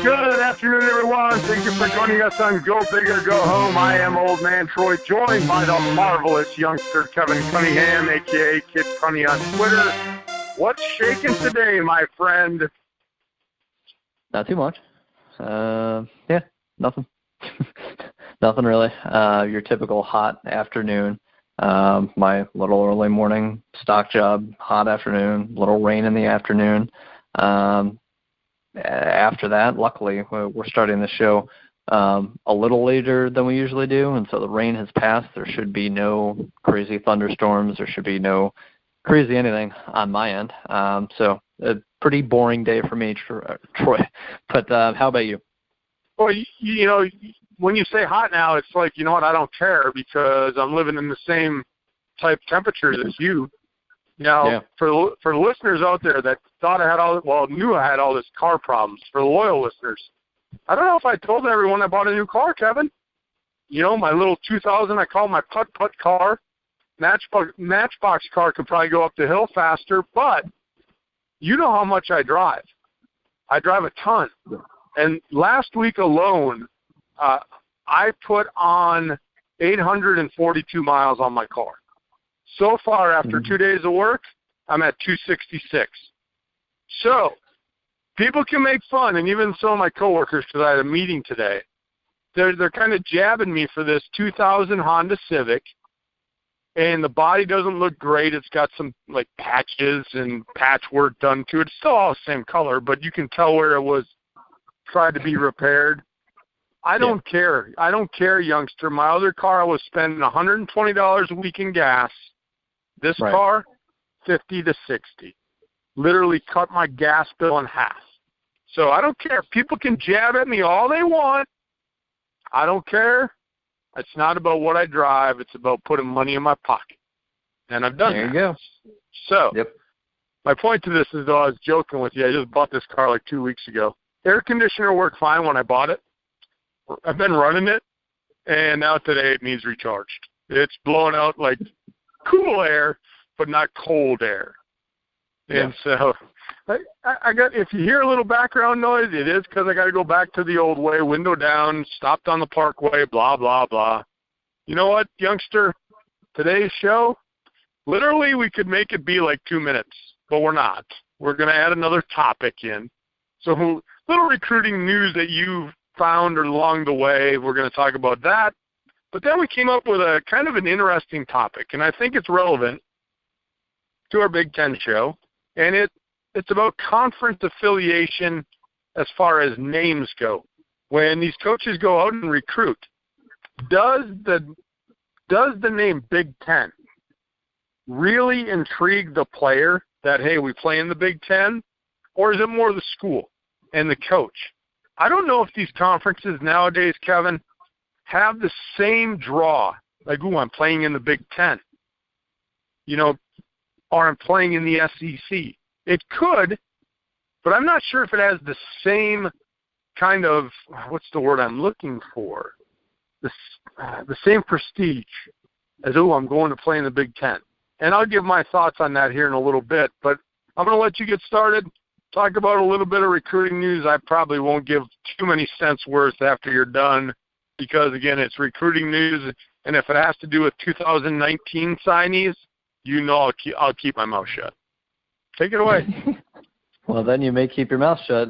Good afternoon, everyone. Thank you for joining us on Go Big or Go Home. I am Old Man Troy, joined by the marvelous youngster Kevin Cunningham, a.k.a. Kid Cunny on Twitter. What's shaking today, my friend? Not too much. Yeah, nothing. Nothing really. Your typical hot afternoon. My little early morning stock job, hot afternoon, little rain in the afternoon. After that, luckily, we're starting the show a little later than we usually do, and so the rain has passed. There should be no crazy thunderstorms. There should be no crazy anything on my end. So a pretty boring day for me, Troy. But how about you? Well, you know, when you say hot now, it's like, you know what, I don't care because I'm living in the same type temperatures as you. Now, yeah. For the listeners out there that thought I had knew I had all this car problems, for the loyal listeners, I don't know if I told everyone I bought a new car, Kevin. You know, my little 2000, I call my putt-putt car. Matchbox car could probably go up the hill faster, but you know how much I drive. I drive a ton. And last week alone, I put on 842 miles on my car. So far, after 2 days of work, I'm at 266. So people can make fun, and even some of my coworkers, because I had a meeting today, they're kind of jabbing me for this 2000 Honda Civic, and the body doesn't look great. It's got some like patches and patchwork done to it. It's still all the same color, but you can tell where it was tried to be repaired. I don't care. I don't care, youngster. My other car, I was spending $120 a week in gas. This car, 50 to 60. Literally cut my gas bill in half. So I don't care. People can jab at me all they want. I don't care. It's not about what I drive. It's about putting money in my pocket. And I've done that. There you go. So my point to this is, though, I was joking with you. I just bought this car like 2 weeks ago. Air conditioner worked fine when I bought it. I've been running it, and now today it needs recharged. It's blowing out like cool air, but not cold air. Yeah. And so I got, if you hear a little background noise, it is because I got to go back to the old way, window down, stopped on the parkway, blah, blah, blah. You know what, youngster? Today's show, literally we could make it be like 2 minutes, but we're not. We're going to add another topic in. So little recruiting news that you found along the way, we're going to talk about that. But then we came up with a kind of an interesting topic, and I think it's relevant to our Big Ten show, and it's about conference affiliation as far as names go. When these coaches go out and recruit, does the name Big Ten really intrigue the player that, hey, we play in the Big Ten, or is it more the school and the coach? I don't know if these conferences nowadays, Kevin, have the same draw, like, ooh, I'm playing in the Big Ten, you know, or I'm playing in the SEC. It could, but I'm not sure if it has the same kind of, what's the word I'm looking for, the same prestige as, ooh, I'm going to play in the Big Ten. And I'll give my thoughts on that here in a little bit, but I'm going to let you get started. Talk about a little bit of recruiting news. I probably won't give too many cents worth after you're done because, again, it's recruiting news. And if it has to do with 2019 signees, you know I'll keep my mouth shut. Take it away. Well, then you may keep your mouth shut.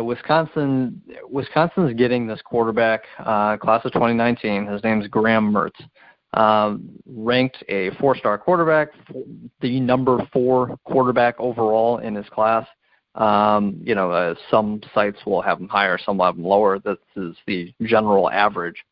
Wisconsin's getting this quarterback, class of 2019. His name's Graham Mertz. Ranked a 4-star quarterback, the number 4 quarterback overall in his class. Some sites will have him higher, some will have him lower. This is the general average.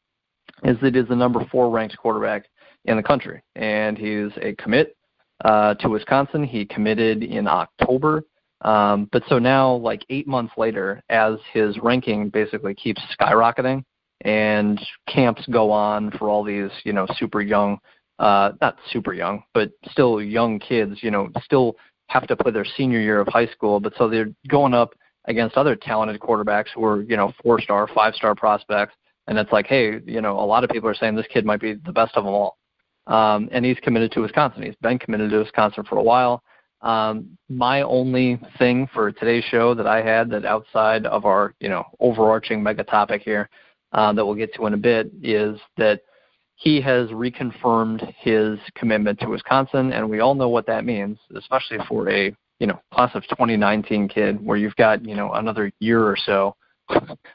It is the number 4 ranked quarterback in the country, and he's a commit to Wisconsin. He committed in October, but so now, like 8 months later, as his ranking basically keeps skyrocketing, and camps go on for all these, super young, not super young, but still young kids, still have to play their senior year of high school, but so they're going up against other talented quarterbacks who are, 4-star, 5-star prospects, and it's like, hey, a lot of people are saying this kid might be the best of them all. And he's committed to Wisconsin. He's been committed to Wisconsin for a while. My only thing for today's show that I had that outside of our, overarching mega topic here that we'll get to in a bit is that he has reconfirmed his commitment to Wisconsin, and we all know what that means, especially for a, class of 2019 kid where you've got, another year or so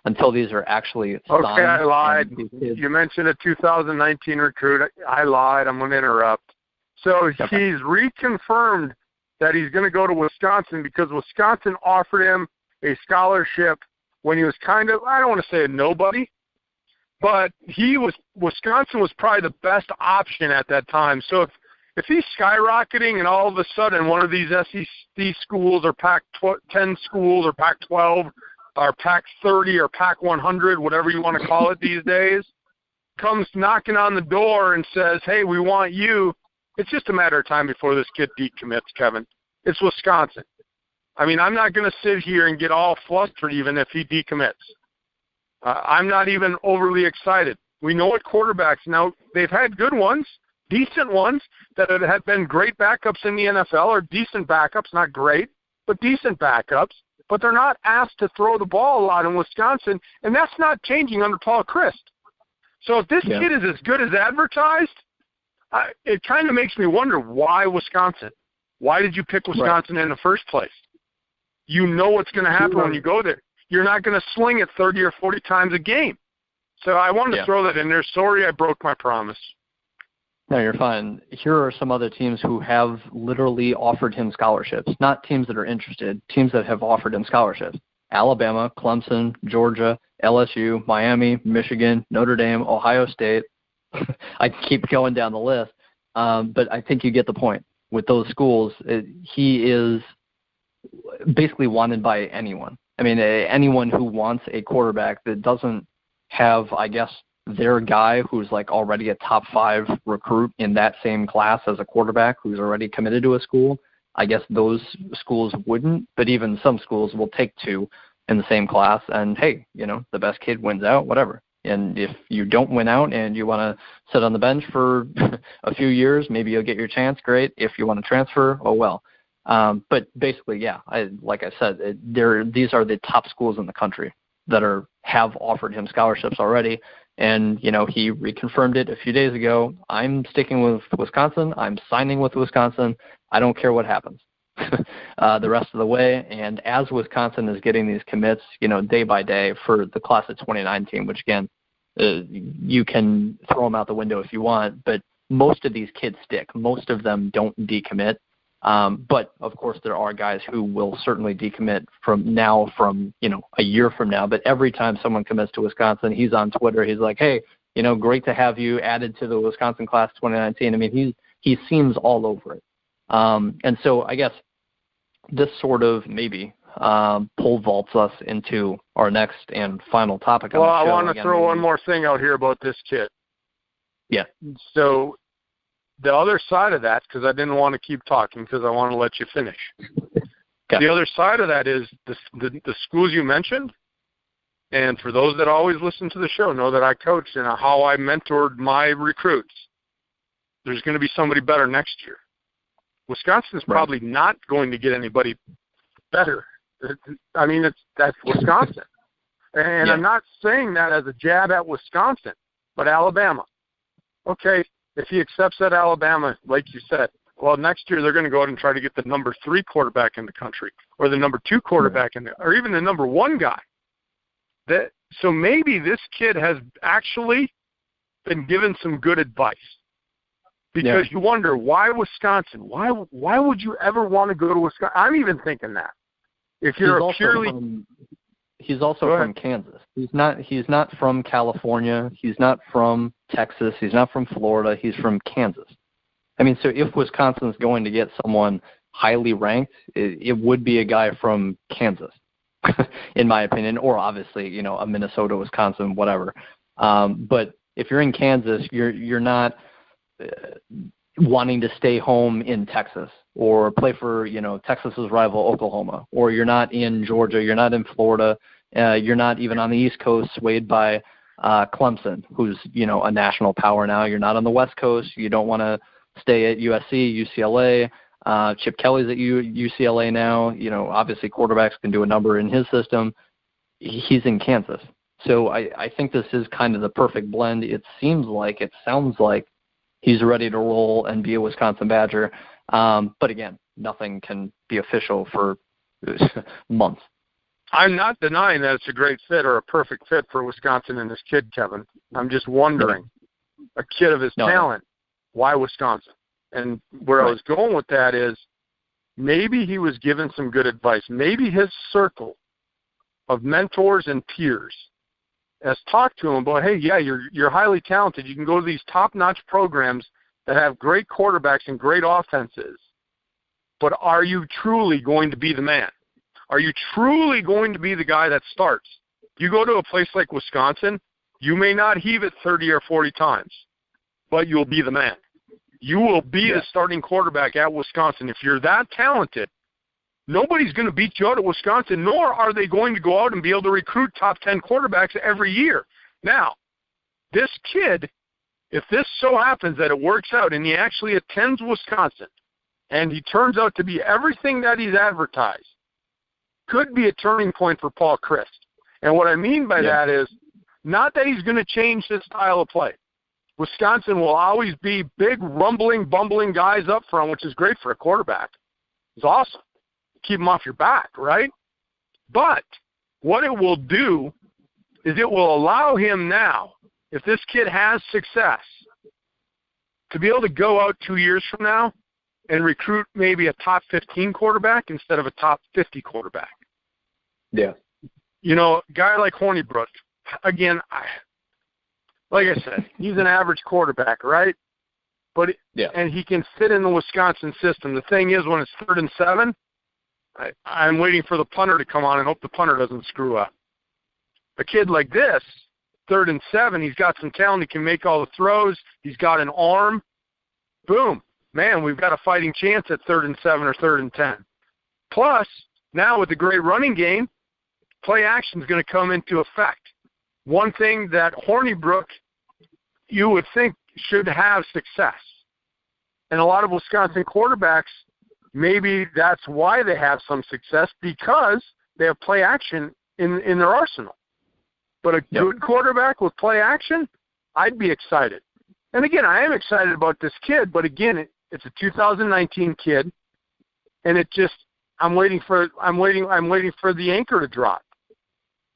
until these are actually signed. Okay, I lied. You mentioned a 2019 recruit. I lied. I'm going to interrupt. So Okay. He's reconfirmed that he's going to go to Wisconsin because Wisconsin offered him a scholarship when he was kind of, I don't want to say a nobody, but Wisconsin was probably the best option at that time. So if he's skyrocketing and all of a sudden one of these SEC schools or Pac-10 schools or Pac-12 or Pac-30 or Pac-100, whatever you want to call it these days, comes knocking on the door and says, hey, we want you, it's just a matter of time before this kid decommits, Kevin. It's Wisconsin. I mean, I'm not going to sit here and get all flustered even if he decommits. I'm not even overly excited. We know what quarterbacks, now they've had good ones, decent ones that have been great backups in the NFL, or decent backups, not great, but decent backups. But they're not asked to throw the ball a lot in Wisconsin, and that's not changing under Paul Chryst. So if this kid is as good as advertised, it kind of makes me wonder, why Wisconsin? Why did you pick Wisconsin in the first place? You know what's going to happen when you go there. You're not going to sling it 30 or 40 times a game. So I wanted to throw that in there. Sorry I broke my promise. No, you're fine. Here are some other teams who have literally offered him scholarships. Not teams that are interested, teams that have offered him scholarships. Alabama, Clemson, Georgia, LSU, Miami, Michigan, Notre Dame, Ohio State. I keep going down the list. But I think you get the point. With those schools, he is basically wanted by anyone. I mean, anyone who wants a quarterback that doesn't have, I guess, their guy who's like already a top 5 recruit in that same class as a quarterback who's already committed to a school. I guess those schools wouldn't, but even some schools will take 2 in the same class, and hey, the best kid wins out, whatever. And if you don't win out and you want to sit on the bench for a few years, maybe you'll get your chance, great. If you want to transfer, oh well. But basically, like I said, these are the top schools in the country that have offered him scholarships already. And, he reconfirmed it a few days ago. I'm sticking with Wisconsin. I'm signing with Wisconsin. I don't care what happens the rest of the way. And as Wisconsin is getting these commits, day by day for the class of 2019, which, again, you can throw them out the window if you want, but most of these kids stick. Most of them don't decommit. But, of course, there are guys who will certainly decommit from a year from now. But every time someone commits to Wisconsin, he's on Twitter. He's like, hey, great to have you added to the Wisconsin class 2019. I mean, he seems all over it. And so I guess this sort of maybe pole vaults us into our next and final topic. Well, I want to throw one more thing out here about this kid. Yeah. So the other side of that, because I didn't want to keep talking because I want to let you finish. The other side of that is the schools you mentioned, and for those that always listen to the show know that I coached and how I mentored my recruits. There's going to be somebody better next year. Wisconsin's probably not going to get anybody better. I mean, that's Wisconsin. And I'm not saying that as a jab at Wisconsin, but Alabama. Okay, if he accepts that Alabama, like you said, well, next year they're going to go out and try to get the number 3 quarterback in the country, or the number 2 quarterback or even the number 1 guy. So maybe this kid has actually been given some good advice. Because you wonder, why Wisconsin? Why would you ever want to go to Wisconsin? I'm even thinking that. If you're he's also from Kansas. He's not from California. He's not from Texas. He's not from Florida. He's from Kansas. I mean, so if Wisconsin's going to get someone highly ranked, it would be a guy from Kansas, in my opinion, or obviously, a Minnesota, Wisconsin, whatever. But if you're in Kansas, you're not wanting to stay home in Texas or play for, Texas's rival Oklahoma, or you're not in Georgia, you're not in Florida, you're not even on the East Coast swayed by Clemson, who's, a national power now. You're not on the West Coast. You don't want to stay at USC, UCLA. Chip Kelly's at UCLA now. Obviously quarterbacks can do a number in his system. He's in Kansas. So I think this is kind of the perfect blend. It sounds like he's ready to roll and be a Wisconsin Badger. But again, nothing can be official for months. I'm not denying that it's a great fit or a perfect fit for Wisconsin and this kid, Kevin. I'm just wondering, a kid of his talent, why Wisconsin? And where I was going with that is maybe he was given some good advice. Maybe his circle of mentors and peers has talked to him about, hey, yeah, you're highly talented. You can go to these top-notch programs that have great quarterbacks and great offenses. But are you truly going to be the man? Are you truly going to be the guy that starts? You go to a place like Wisconsin, you may not heave it 30 or 40 times, but you'll be the man. You will be the starting quarterback at Wisconsin. If you're that talented, nobody's going to beat you out at Wisconsin, nor are they going to go out and be able to recruit top 10 quarterbacks every year. Now, this kid, if this so happens that it works out and he actually attends Wisconsin and he turns out to be everything that he's advertised, could be a turning point for Paul Chryst. And what I mean by that is not that he's going to change his style of play. Wisconsin will always be big, rumbling, bumbling guys up front, which is great for a quarterback. It's awesome. Keep them off your back, right? But what it will do is it will allow him now, if this kid has success, to be able to go out 2 years from now and recruit maybe a top 15 quarterback instead of a top 50 quarterback. Yeah. A guy like Hornibrook, again, like I said, he's an average quarterback, right? But and he can fit in the Wisconsin system. The thing is, when it's 3rd and 7, I'm waiting for the punter to come on and hope the punter doesn't screw up. A kid like this, 3rd and 7, he's got some talent. He can make all the throws. He's got an arm. Boom. Man, we've got a fighting chance at 3rd and 7 or 3rd and 10. Plus, now with the great running game, play action is going to come into effect. One thing that Hornibrook, you would think, should have success. And a lot of Wisconsin quarterbacks, maybe that's why they have some success, because they have play action in their arsenal. But a good quarterback with play action, I'd be excited. And again, I am excited about this kid, but again, it's a 2019 kid, and I'm waiting for the anchor to drop.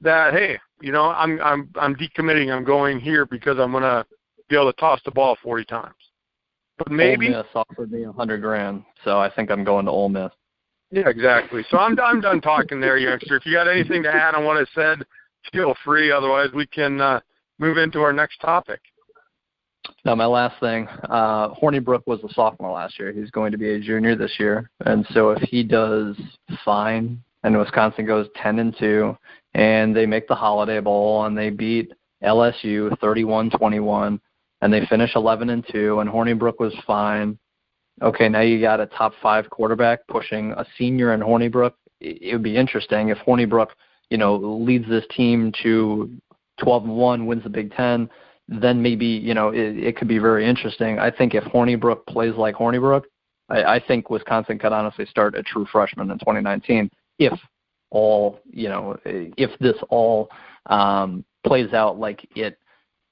That, hey, I'm decommitting. I'm going here because I'm gonna be able to toss the ball 40 times. But maybe Ole Miss offered me $100,000, so I think I'm going to Ole Miss. Yeah, exactly. So I'm done talking there, youngster. If you got anything to add on what I said, feel free. Otherwise, we can move into our next topic. Now, my last thing, Hornibrook was a sophomore last year. He's going to be a junior this year. And so if he does fine and Wisconsin goes 10-2 and they make the Holiday Bowl and they beat LSU 31-21 and they finish 11-2 and Hornibrook was fine, okay, now you got a top 5 quarterback pushing a senior in Hornibrook. It would be interesting if Hornibrook, leads this team to 12-1, wins the Big Ten, then maybe, it could be very interesting. I think if Hornibrook plays like Hornibrook, I think Wisconsin could honestly start a true freshman in 2019 if this all plays out like it,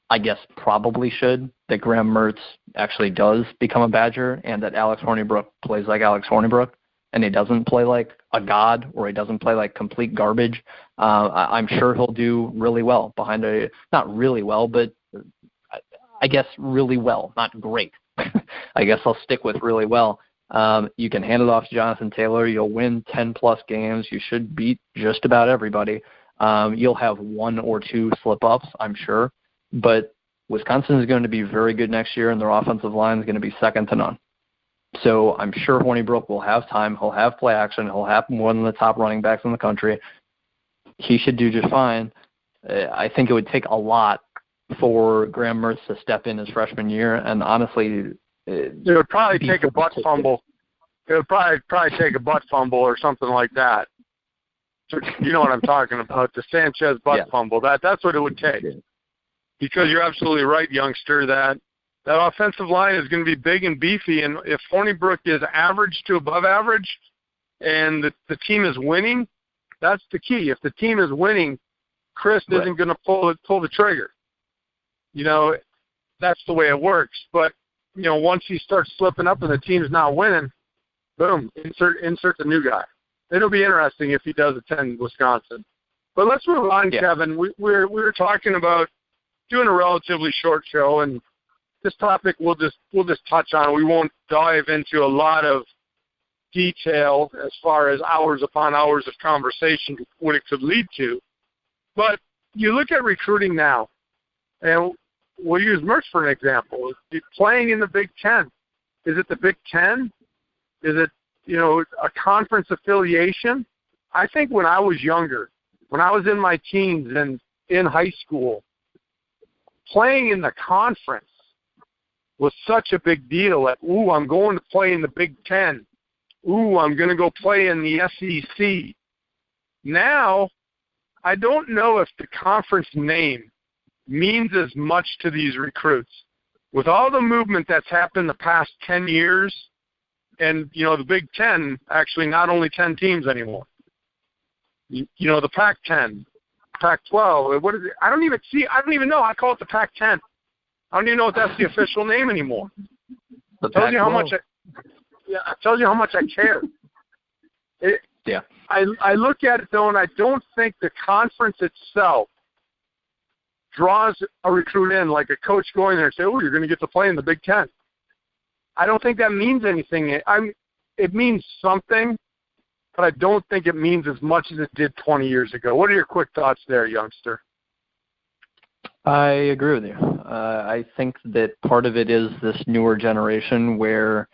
I guess, probably should, that Graham Mertz actually does become a Badger and that Alex Hornibrook plays like Alex Hornibrook and he doesn't play like a god or he doesn't play like complete garbage. I'm sure he'll do really well behind not really well, but I guess really well, not great. I guess I'll stick with really well. You can hand it off to Jonathan Taylor. You'll win 10-plus games. You should beat just about everybody. You'll have 1 or 2 slip-ups, I'm sure. But Wisconsin is going to be very good next year, and their offensive line is going to be second to none. So I'm sure Hornibrook will have time. He'll have play action. He'll have one of the top running backs in the country. He should do just fine. I think it would take a lot for Graham Mertz to step in his freshman year, and honestly, it would probably take a butt fumble. It would probably take a butt fumble or something like that. You know what I'm talking about, the Sanchez butt fumble. That's what it would take. Because you're absolutely right, youngster, that That offensive line is going to be big and beefy, and if Hornibrook is average to above average and the team is winning, that's the key. If the team is winning, Chris isn't going to pull the trigger. That's the way it works. But, once he starts slipping up and the team's not winning, boom, insert the new guy. It'll be interesting if he does attend Wisconsin. But let's move on, Kevin. We were talking about doing a relatively short show, and this topic we'll just touch on. We won't dive into a lot of detail as far as hours upon hours of conversation what it could lead to. But you look at recruiting now, and we'll use Mertz for an example. Playing in the Big Ten. Is it the Big Ten? Is it, a conference affiliation? I think when I was younger, when I was in my teens and in high school, playing in the conference was such a big deal. Like, ooh, I'm going to play in the Big Ten. Ooh, I'm going to go play in the SEC. Now, I don't know if the conference name means as much to these recruits. With all the movement that's happened the past 10 years, and, the Big Ten, actually not only 10 teams anymore. The Pac-10, Pac-12, what is it? I don't even know. I call it the Pac-10. I don't even know if that's the official name anymore. The tells you how much it tells you how much I care. I look at it, though, and I don't think the conference itself draws a recruit in, like a coach going there and say, oh, you're going to get to play in the Big Ten. I don't think that means anything. It means something, but I don't think it means as much as it did 20 years ago. What are your quick thoughts there, youngster? I agree with you. I think that part of it is this newer generation where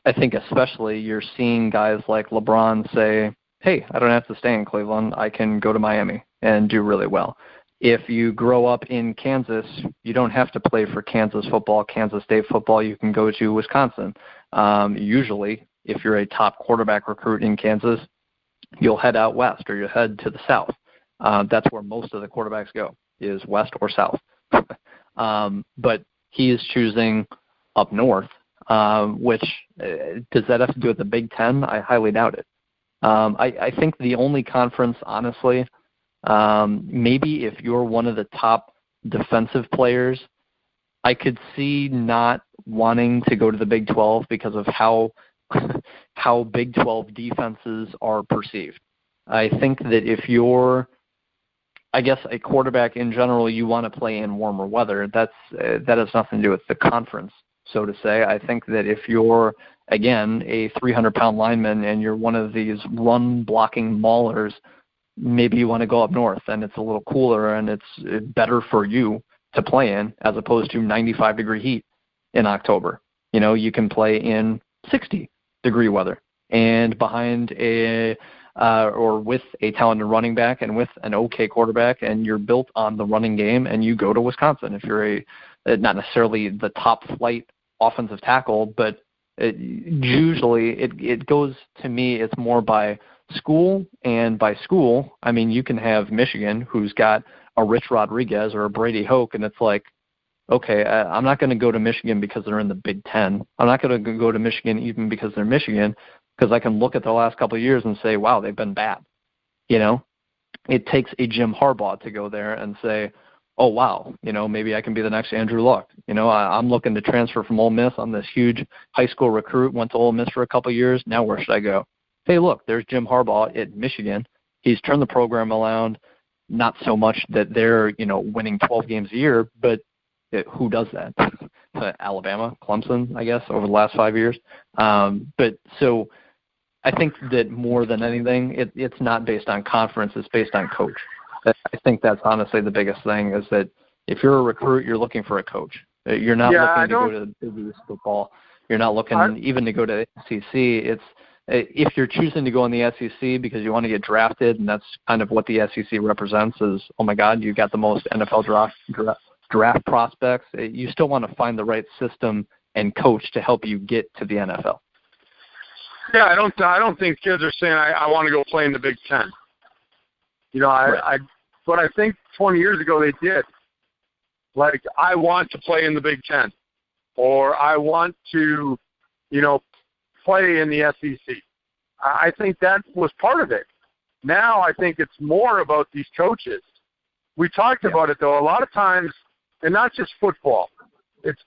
I think especially you're seeing guys like LeBron say, hey, I don't have to stay in Cleveland. I can go to Miami and do really well. If you grow up in Kansas, you don't have to play for Kansas football, Kansas State football. You can go to Wisconsin. Usually, if you're a top quarterback recruit in Kansas, you'll head out west or you'll head to the south. That's where most of the quarterbacks go, is west or south. But he is choosing up north, which does that have to do with the Big Ten? I highly doubt it. I think the only conference, honestly, maybe if you're one of the top defensive players, I could see not wanting to go to the Big 12 because of how Big 12 defenses are perceived. I think that if you're, I guess, a quarterback in general, you want to play in warmer weather. That has nothing to do with the conference, so to say. I think that if you're, again, a 300-pound lineman and you're one of these run-blocking maulers, maybe you want to go up north and it's a little cooler and it's better for you to play in as opposed to 95-degree heat in October. You can play in 60-degree weather and behind or with a talented running back and with an okay quarterback, and you're built on the running game, and you go to Wisconsin if you're not necessarily the top flight offensive tackle, but usually it goes, to me, it's more by school, and by school, I mean, you can have Michigan, who's got a Rich Rodriguez or a Brady Hoke, and it's like, okay, I'm not going to go to Michigan because they're in the Big Ten. I'm not going to go to Michigan even because they're Michigan, because I can look at the last couple of years and say, wow, they've been bad. It takes a Jim Harbaugh to go there and say, oh, wow, maybe I can be the next Andrew Luck. I'm looking to transfer from Ole Miss. I'm this huge high school recruit, went to Ole Miss for a couple of years. Now where should I go? Hey, look, there's Jim Harbaugh at Michigan. He's turned the program around, not so much that they're, winning 12 games a year, but who does that? Alabama, Clemson, I guess, over the last 5 years. But so I think that more than anything, it's not based on conference, it's based on coach. I think that's honestly the biggest thing, is that if you're a recruit, you're looking for a coach. You're not looking to go to the Big East football. You're not looking even to go to the SEC. It's if you're choosing to go in the SEC because you want to get drafted, and that's kind of what the SEC represents, is, oh my God, you got the most NFL draft prospects. You still want to find the right system and coach to help you get to the NFL. Yeah, I don't think kids are saying I want to go play in the Big Ten. But I think 20 years ago they did. Like, I want to play in the Big Ten. or I want to, play in the SEC. I think that was part of it. Now I think it's more about these coaches. We talked about it, though, a lot of times, and not just football. It's,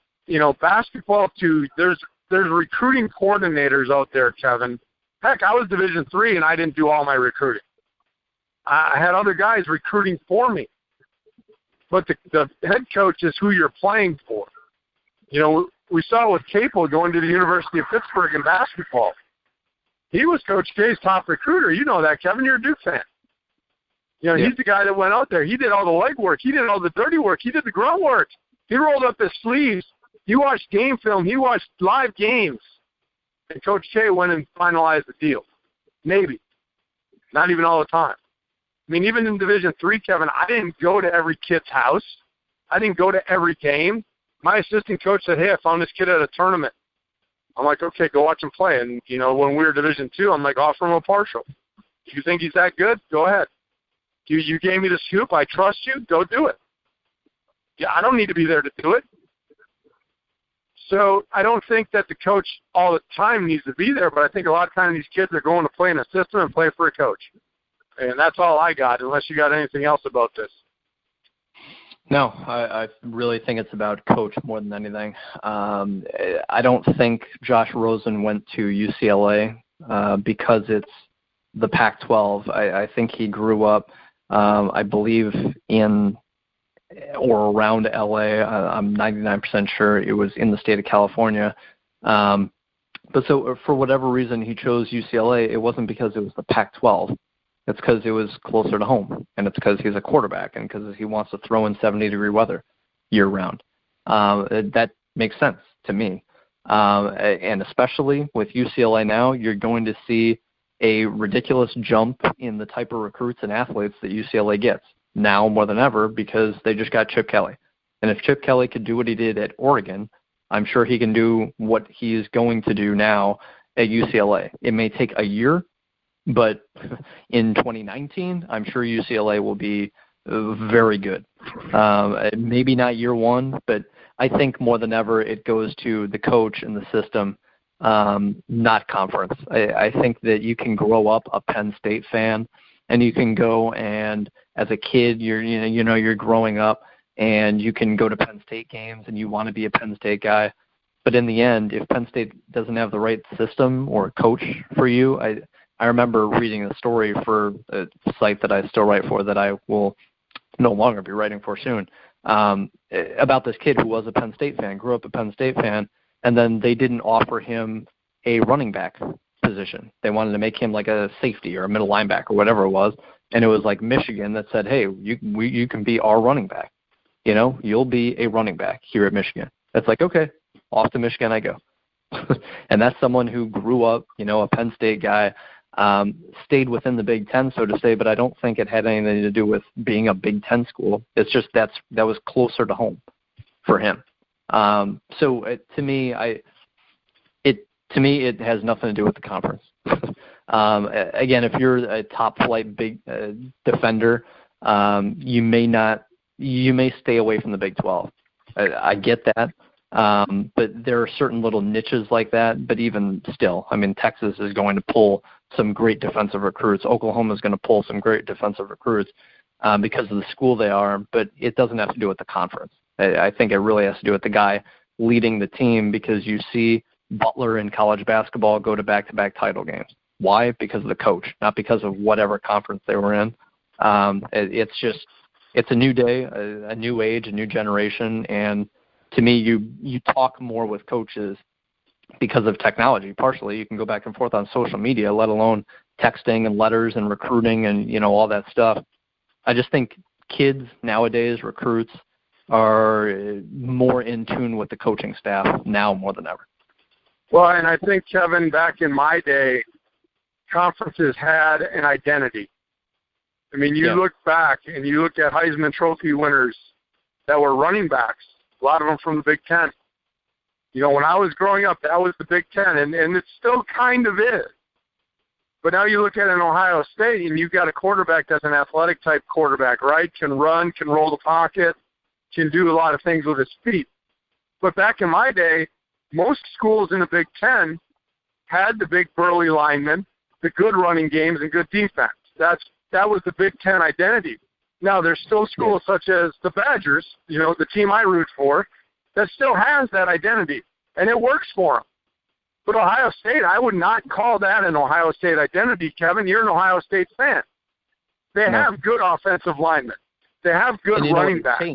basketball, too. There's recruiting coordinators out there, Kevin. Heck, I was Division III, and I didn't do all my recruiting. I had other guys recruiting for me. But the head coach is who you're playing for. We saw with Capel going to the University of Pittsburgh in basketball. He was Coach K's top recruiter. You know that, Kevin. You're a Duke fan. He's the guy that went out there. He did all the legwork. He did all the dirty work. He did the grunt work. He rolled up his sleeves. He watched game film. He watched live games. And Coach K went and finalized the deal. Maybe. Not even all the time. I mean, even in Division III, Kevin, I didn't go to every kid's house. I didn't go to every game. My assistant coach said, hey, I found this kid at a tournament. I'm like, okay, go watch him play. And, when we were Division II, I'm like, offer him a partial. If you think he's that good, go ahead. You gave me the scoop. I trust you. Go do it. Yeah, I don't need to be there to do it. So I don't think that the coach all the time needs to be there, but I think a lot of times these kids are going to play in a system and play for a coach. And that's all I got, unless you got anything else about this. No, I really think it's about coach more than anything. I don't think Josh Rosen went to UCLA because it's the Pac-12. I think he grew up, I believe, in or around LA. I'm 99% sure it was in the state of California. But so for whatever reason he chose UCLA, it wasn't because it was the Pac-12. It's because it was closer to home, and it's because he's a quarterback, and because he wants to throw in 70-degree weather year-round. That makes sense to me. And especially with UCLA now, you're going to see a ridiculous jump in the type of recruits and athletes that UCLA gets now more than ever because they just got Chip Kelly. And if Chip Kelly could do what he did at Oregon, I'm sure he can do what he is going to do now at UCLA. It may take a year, but in 2019, I'm sure UCLA will be very good. Maybe not year one, but I think more than ever it goes to the coach and the system, not conference. I think that you can grow up a Penn State fan, and you can go and as a kid, you're growing up, and you can go to Penn State games, and you want to be a Penn State guy. But in the end, if Penn State doesn't have the right system or coach for you, I remember reading a story for a site that I still write for that I will no longer be writing for soon, about this kid who was a Penn State fan, grew up a Penn State fan, and then they didn't offer him a running back position. They wanted to make him like a safety or a middle linebacker or whatever it was, and it was like Michigan that said, hey, you can be our running back. You'll be a running back here at Michigan. It's like, okay, off to Michigan I go. And that's someone who grew up, a Penn State guy, stayed within the Big Ten, so to say, but I don't think it had anything to do with being a Big Ten school. It's just that was closer to home for him. To me, it has nothing to do with the conference. Again, if you're a top flight big defender, you may stay away from the Big 12. I get that. But there are certain little niches like that. But even still, Texas is going to pull some great defensive recruits. Oklahoma is going to pull some great defensive recruits because of the school they are. But it doesn't have to do with the conference. I think it really has to do with the guy leading the team, because you see Butler in college basketball go to back-to-back title games. Why? Because of the coach, not because of whatever conference they were in. It's a new day, a new age, a new generation, and to me, you talk more with coaches because of technology. Partially, you can go back and forth on social media, let alone texting and letters and recruiting and all that stuff. I just think kids nowadays, recruits, are more in tune with the coaching staff now more than ever. Well, and I think, Kevin, back in my day, conferences had an identity. You look back and you look at Heisman Trophy winners that were running backs, a lot of them from the Big Ten. When I was growing up, that was the Big Ten, and it still kind of is. But now you look at an Ohio State, and you've got a quarterback that's an athletic-type quarterback, right? Can run, can roll the pocket, can do a lot of things with his feet. But back in my day, most schools in the Big Ten had the big burly linemen, the good running games, and good defense. That was the Big Ten identity. Now, there's still schools such as the Badgers, the team I root for, that still has that identity, and it works for them. But Ohio State, I would not call that an Ohio State identity, Kevin. You're an Ohio State fan. They have good offensive linemen. They have good running backs.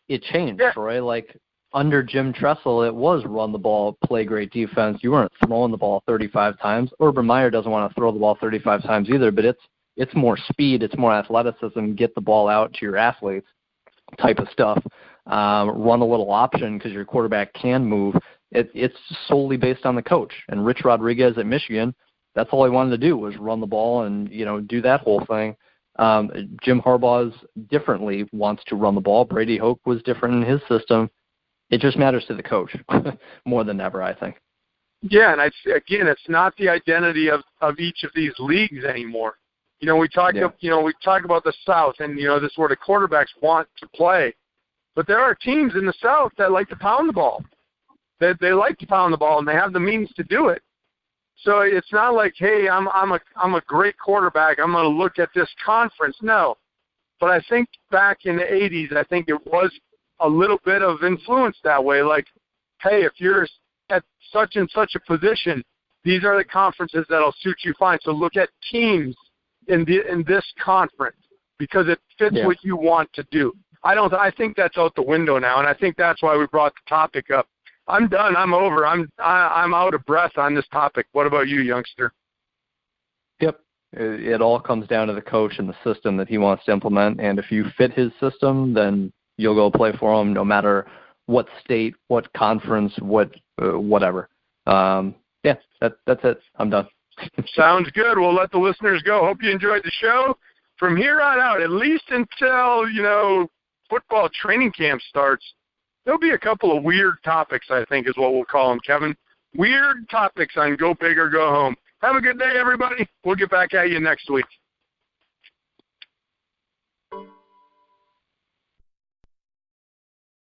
It changed, Troy. Like, under Jim Tressel, it was run the ball, play great defense. You weren't throwing the ball 35 times. Urban Meyer doesn't want to throw the ball 35 times either, but it's more speed, it's more athleticism, get the ball out to your athletes type of stuff. Run a little option because your quarterback can move. It's solely based on the coach. And Rich Rodriguez at Michigan, that's all he wanted to do was run the ball and, do that whole thing. Jim Harbaugh's differently wants to run the ball. Brady Hoke was different in his system. It just matters to the coach more than ever, I think. Yeah, and it's not the identity of each of these leagues anymore. We talk about the South and, this is where the quarterbacks want to play. But there are teams in the South that like to pound the ball. They like to pound the ball, and they have the means to do it. So it's not like, hey, I'm a great quarterback. I'm going to look at this conference. No. But I think back in the 80s, I think it was a little bit of influence that way. Like, hey, if you're at such and such a position, these are the conferences that'll suit you fine. So look at teams in this conference because it fits what you want to do. I think that's out the window now, and I think that's why we brought the topic up. I'm done. I'm over. I'm out of breath on this topic. What about you, youngster? Yep. It all comes down to the coach and the system that he wants to implement, and if you fit his system, then you'll go play for him no matter what state, what conference, whatever. That's it. I'm done. Sounds good. We'll let the listeners go. Hope you enjoyed the show. From here on out, at least until, football training camp starts, there'll be a couple of weird topics, I think is what we'll call them, Kevin. Weird topics on Go Big or Go Home. Have a good day, everybody. We'll get back at you next week.